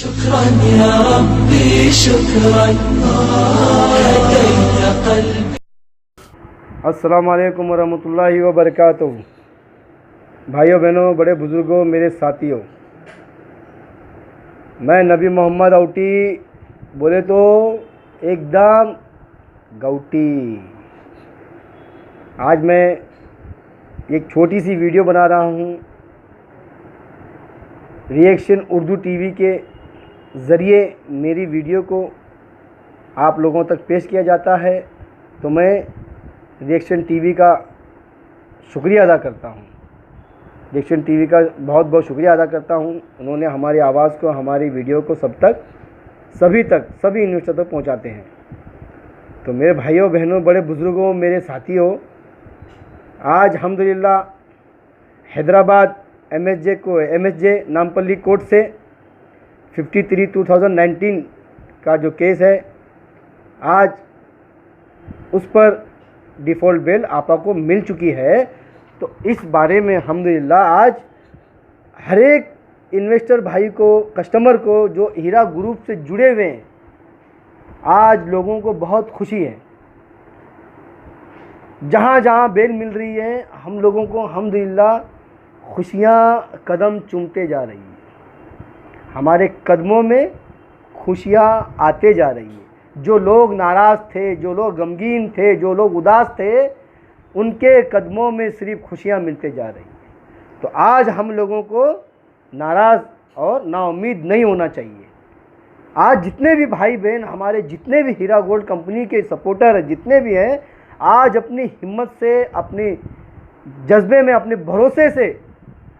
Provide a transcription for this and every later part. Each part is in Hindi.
शुक्रान या रब्बी शुक्रान हदैत क़ल्बी। अस्सलाम वालेकुम वरहमतुल्लाहि वबरकातुहू। भाइयों बहनों, बड़े बुज़ुर्गों, मेरे साथियों, मैं नबी मोहम्मद औटी बोले तो एकदम गौटी। आज मैं एक छोटी सी वीडियो बना रहा हूँ। रिएक्शन उर्दू टीवी के ज़रिए मेरी वीडियो को आप लोगों तक पेश किया जाता है, तो मैं रिएक्शन टीवी का शुक्रिया अदा करता हूँ। रिएक्शन टीवी का बहुत बहुत शुक्रिया अदा करता हूँ। उन्होंने हमारी आवाज़ को, हमारी वीडियो को सभी इन्वेस्टर तक पहुँचाते हैं। तो मेरे भाइयों बहनों, बड़े बुज़ुर्गों, मेरे साथियों, आज अल्हम्दुलिल्लाह हैदराबाद MSJ नामपल्ली कोर्ट से 53/2019 का जो केस है, आज उस पर डिफ़ॉल्ट बेल आपा को मिल चुकी है। तो इस बारे में अल्हम्दुलिल्लाह आज हर एक इन्वेस्टर भाई को, कस्टमर को जो हीरा ग्रुप से जुड़े हुए हैं, आज लोगों को बहुत खुशी है। जहाँ जहाँ बेल मिल रही है, हम लोगों को अल्हम्दुलिल्लाह खुशियाँ कदम चूमते जा रही है। हमारे कदमों में खुशियाँ आते जा रही है। जो लोग नाराज़ थे, जो लोग गमगीन थे, जो लोग उदास थे, उनके कदमों में सिर्फ खुशियाँ मिलते जा रही हैं। तो आज हम लोगों को नाराज़ और नाउम्मीद नहीं होना चाहिए। आज जितने भी भाई बहन, हमारे जितने भी हीरा गोल्ड कंपनी के सपोर्टर जितने भी हैं, आज अपनी हिम्मत से, अपने जज्बे में, अपने भरोसे से,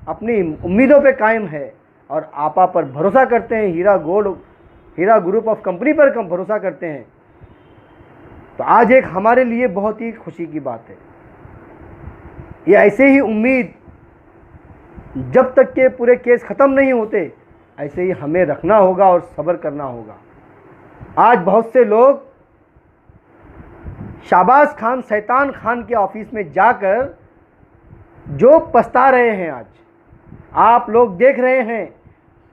अपनी उम्मीदों पे कायम है और आपा पर भरोसा करते हैं, हीरा ग्रुप ऑफ कंपनी पर भरोसा करते हैं। तो आज एक हमारे लिए बहुत ही खुशी की बात है। ये ऐसे ही उम्मीद जब तक के पूरे केस ख़त्म नहीं होते, ऐसे ही हमें रखना होगा और सब्र करना होगा। आज बहुत से लोग शाबाश खान, शैतान खान के ऑफिस में जाकर जो पछता रहे हैं, आज आप लोग देख रहे हैं,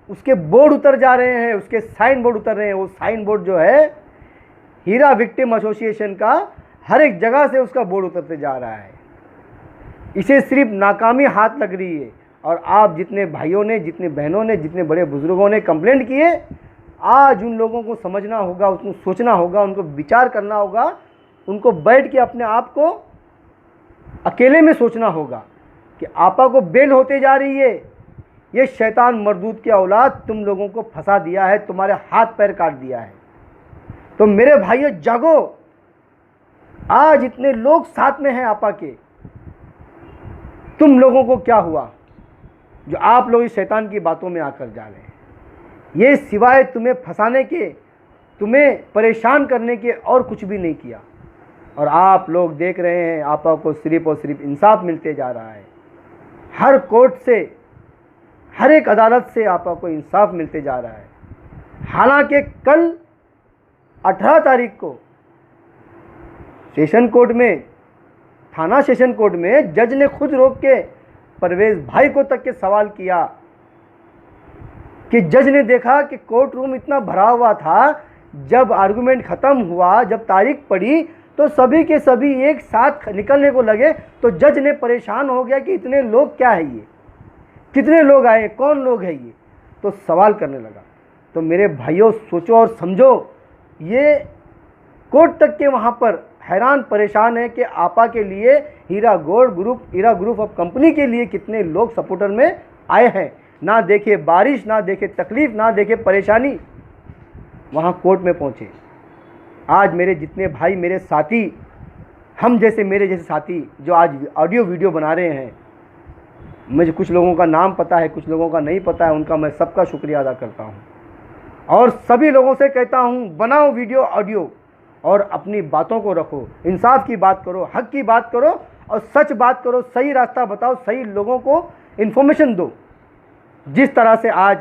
उसके बोर्ड उतर जा रहे हैं, उसके साइन बोर्ड उतर रहे हैं। वो साइन बोर्ड जो है हीरा विक्टिम एसोसिएशन का, हर एक जगह से उसका बोर्ड उतरते जा रहा है। इसे सिर्फ नाकामी हाथ लग रही है। और आप जितने भाइयों ने, जितने बहनों ने, जितने बड़े बुजुर्गों ने कंप्लेंट किए, आज उन लोगों को समझना होगा, उसको सोचना होगा, उनको विचार करना होगा, उनको बैठ के अपने आप को अकेले में सोचना होगा कि आपा को बेल होते जा रही है। ये शैतान मरदूद की औलाद तुम लोगों को फंसा दिया है, तुम्हारे हाथ पैर काट दिया है। तो मेरे भाइयों जागो, आज इतने लोग साथ में हैं आपा के। तुम लोगों को क्या हुआ जो आप लोग इस शैतान की बातों में आकर जा रहे हैं? ये सिवाय तुम्हें फंसाने के, तुम्हें परेशान करने के और कुछ भी नहीं किया। और आप लोग देख रहे हैं, आपा को सिर्फ और सिर्फ इंसाफ मिलते जा रहा है। हर कोर्ट से, हर एक अदालत से आपा को इंसाफ मिलते जा रहा है। हालांकि कल 18 तारीख को सेशन कोर्ट में, थाना सेशन कोर्ट में जज ने खुद रोक के परवेज भाई को तक के सवाल किया कि जज ने देखा कि कोर्ट रूम इतना भरा हुआ था। जब आर्गुमेंट ख़त्म हुआ, जब तारीख पड़ी, तो सभी के सभी एक साथ निकलने को लगे। तो जज ने परेशान हो गया कि इतने लोग क्या है, ये कितने लोग आए, कौन लोग हैं ये, तो सवाल करने लगा। तो मेरे भाइयों सोचो और समझो, ये कोर्ट तक के वहाँ पर हैरान परेशान है कि आपा के लिए हीरा ग्रुप ऑफ कंपनी के लिए कितने लोग सपोर्टर में आए हैं। ना देखे बारिश, ना देखे तकलीफ़, ना देखे परेशानी, वहाँ कोर्ट में पहुँचे। आज मेरे जितने भाई, मेरे साथी, मेरे जैसे साथी जो आज ऑडियो वीडियो बना रहे हैं, मुझे कुछ लोगों का नाम पता है, कुछ लोगों का नहीं पता है, उनका मैं सबका शुक्रिया अदा करता हूँ। और सभी लोगों से कहता हूँ, बनाओ वीडियो, ऑडियो, और अपनी बातों को रखो, इंसाफ की बात करो, हक की बात करो और सच बात करो, सही रास्ता बताओ, सही लोगों को इन्फॉर्मेशन दो। जिस तरह से आज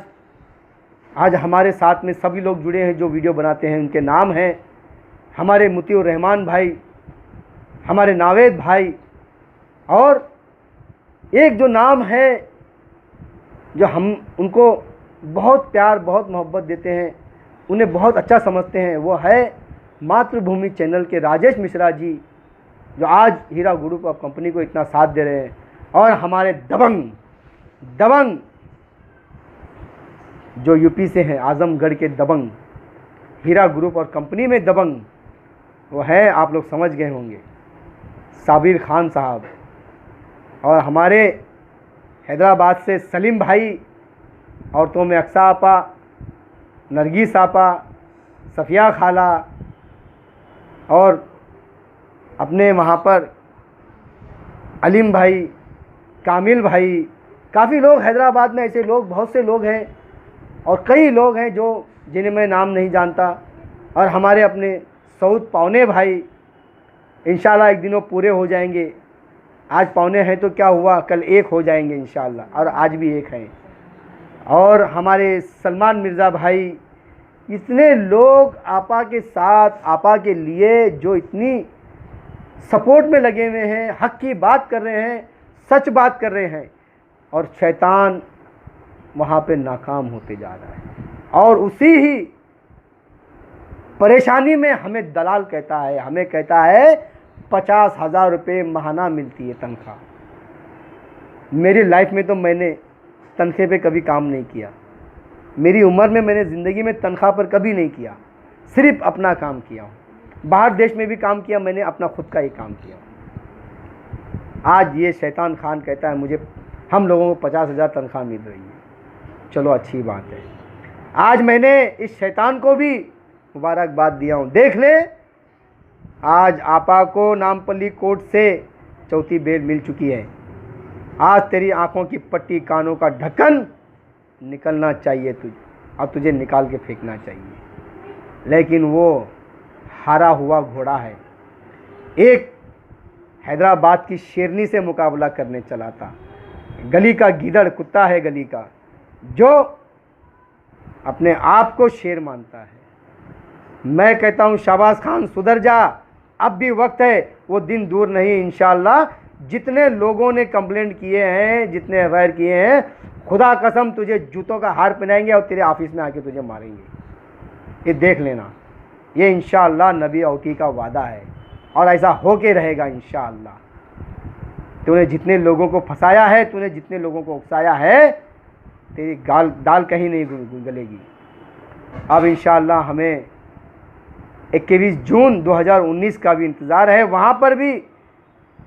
हमारे साथ में सभी लोग जुड़े हैं जो वीडियो बनाते हैं, उनके नाम हैं हमारे मुतीउर रहमान भाई, हमारे नावेद भाई, और एक जो नाम है जो हम उनको बहुत प्यार बहुत मोहब्बत देते हैं, उन्हें बहुत अच्छा समझते हैं, वो है मातृभूमि चैनल के राजेश मिश्रा जी, जो आज हीरा ग्रुप ऑफ कंपनी को इतना साथ दे रहे हैं। और हमारे दबंग जो यूपी से हैं, आजमगढ़ के दबंग, हीरा ग्रुप और कंपनी में दबंग, वो है, आप लोग समझ गए होंगे, साबिर खान साहब। और हमारे हैदराबाद से सलीम भाई, औरतों में अक्सा आपा, नरगिस आपा, सफ़िया खाला, और अपने वहाँ पर अलीम भाई, कामिल भाई, काफ़ी लोग हैदराबाद में ऐसे लोग, बहुत से लोग हैं, और कई लोग हैं जो जिन्हें मैं नाम नहीं जानता। और हमारे अपने सऊद पौने भाई, इंशाल्लाह एक दिन वो पूरे हो जाएंगे। आज पौने हैं तो क्या हुआ, कल एक हो जाएंगे इंशाल्लाह, और आज भी एक हैं। और हमारे सलमान मिर्ज़ा भाई, इतने लोग आपा के साथ, आपा के लिए जो इतनी सपोर्ट में लगे हुए हैं, हक की बात कर रहे हैं, सच बात कर रहे हैं, और शैतान वहाँ पे नाकाम होते जा रहा है। और उसी ही परेशानी में हमें दलाल कहता है, हमें कहता है 50,000 रुपये महाना मिलती है तनख्वाह। मेरी लाइफ में तो मैंने तनख्वाह पे कभी काम नहीं किया, मेरी उम्र में मैंने ज़िंदगी में तनख्वाह पर कभी नहीं किया, सिर्फ अपना काम किया हूँ। बाहर देश में भी काम किया मैंने, अपना खुद का ही काम किया। आज ये शैतान खान कहता है मुझे, हम लोगों को 50,000 तनख्वाह मिल रही है। चलो अच्छी बात है, आज मैंने इस शैतान को भी मुबारकबाद दिया हूँ। देख ले, आज आपा को नामपल्ली कोर्ट से चौथी बेल मिल चुकी है। आज तेरी आंखों की पट्टी, कानों का ढक्कन निकलना चाहिए तुझे, और तुझे निकाल के फेंकना चाहिए। लेकिन वो हारा हुआ घोड़ा है। एक हैदराबाद की शेरनी से मुकाबला करने चला था, गली का गीदड़, कुत्ता है गली का, जो अपने आप को शेर मानता है। मैं कहता हूँ शाबाश खान, सुधर जा, अब भी वक्त है, वो दिन दूर नहीं इंशाअल्लाह। जितने लोगों ने कंप्लेंट किए हैं, जितने एफआईआर किए हैं, खुदा कसम तुझे जूतों का हार पहनाएंगे और तेरे ऑफिस में आके तुझे मारेंगे। ये देख लेना, ये इंशाअल्लाह नबी औटी का वादा है, और ऐसा हो के रहेगा इंशाअल्लाह। तूने जितने लोगों को फंसाया है, तूने जितने लोगों को उकसाया है, तेरी दाल कहीं नहीं गलेगी। अब इंशाअल्लाह हमें 21 जून 2019 का भी इंतज़ार है। वहाँ पर भी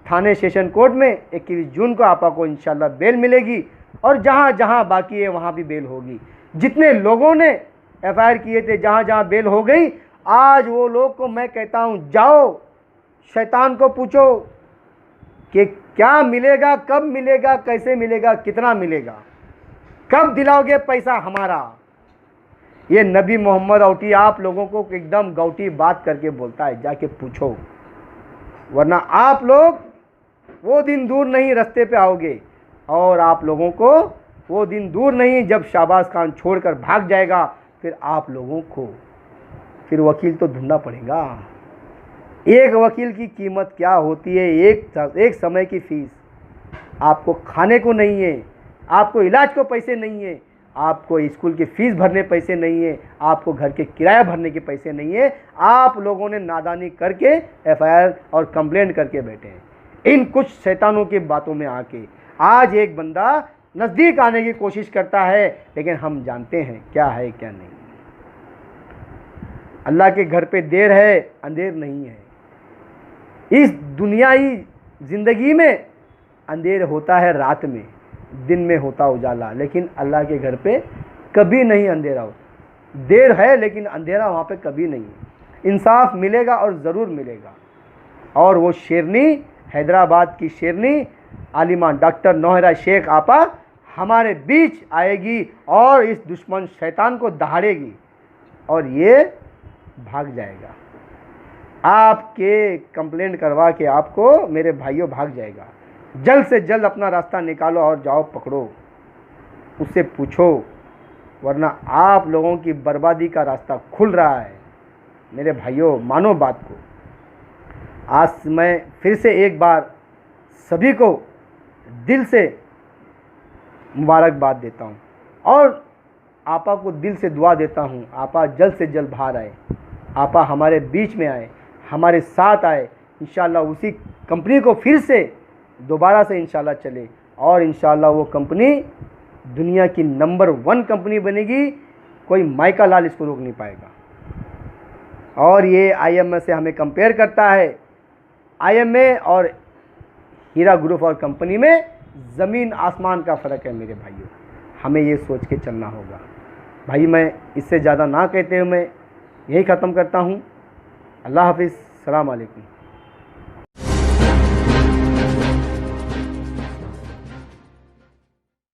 थाने सेशन कोर्ट में 21 जून को आपा को इंशाअल्लाह बेल मिलेगी, और जहाँ जहाँ बाकी है वहाँ भी बेल होगी। जितने लोगों ने एफआईआर किए थे, जहाँ जहाँ बेल हो गई, आज वो लोग को मैं कहता हूँ, जाओ शैतान को पूछो कि क्या मिलेगा, कब मिलेगा, कैसे मिलेगा, कितना मिलेगा, कब दिलाओगे पैसा हमारा। ये नबी मोहम्मद औटी आप लोगों को एकदम गौटी बात करके बोलता है, जाके पूछो, वरना आप लोग वो दिन दूर नहीं रास्ते पे आओगे। और आप लोगों को वो दिन दूर नहीं जब शाबाश खान छोड़कर भाग जाएगा, फिर आप लोगों को फिर वकील तो ढूंढना पड़ेगा। एक वकील की कीमत क्या होती है, एक समय की फीस। आपको खाने को नहीं है, आपको इलाज को पैसे नहीं है, आपको स्कूल की फ़ीस भरने पैसे नहीं है, आपको घर के किराया भरने के पैसे नहीं है। आप लोगों ने नादानी करके एफआईआर और कंप्लेंट करके बैठे हैं। इन कुछ शैतानों की बातों में आके आज एक बंदा नज़दीक आने की कोशिश करता है, लेकिन हम जानते हैं क्या है क्या नहीं। अल्लाह के घर पे देर है, अंधेर नहीं है। इस दुनियाई ज़िंदगी में अंधेर होता है रात में, दिन में होता उजाला, लेकिन अल्लाह के घर पे कभी नहीं अंधेरा होता। देर है लेकिन अंधेरा वहाँ पे कभी नहीं है। इंसाफ मिलेगा और ज़रूर मिलेगा। और वो शेरनी, हैदराबाद की शेरनी आलिमा डॉक्टर नौहरा शेख आपा हमारे बीच आएगी और इस दुश्मन शैतान को दहाड़ेगी, और ये भाग जाएगा। आपके कंप्लेंट करवा के आपको मेरे भाइयों भाग जाएगा। जल्द से जल्द अपना रास्ता निकालो और जाओ पकड़ो, उससे पूछो, वरना आप लोगों की बर्बादी का रास्ता खुल रहा है। मेरे भाइयों, मानो बात को। आज मैं फिर से एक बार सभी को दिल से मुबारकबाद देता हूँ, और आपा को दिल से दुआ देता हूँ, आपा जल्द से जल्द बाहर आए, आपा हमारे बीच में आए, हमारे साथ आए, इंशाल्लाह उसी कंपनी को फिर से दोबारा से इंशाल्लाह चले और इंशाल्लाह वो कंपनी दुनिया की नंबर 1 कंपनी बनेगी। कोई माइका लाल इसको रोक नहीं पाएगा। और ये IMA से हमें कंपेयर करता है। IMA और हीरा ग्रुप और कंपनी में ज़मीन आसमान का फ़र्क है मेरे भाइयों, हमें ये सोच के चलना होगा। भाई मैं इससे ज़्यादा ना कहते हुए मैं यही ख़त्म करता हूँ। अल्लाह हाफिज़, सलाम अलैकुम।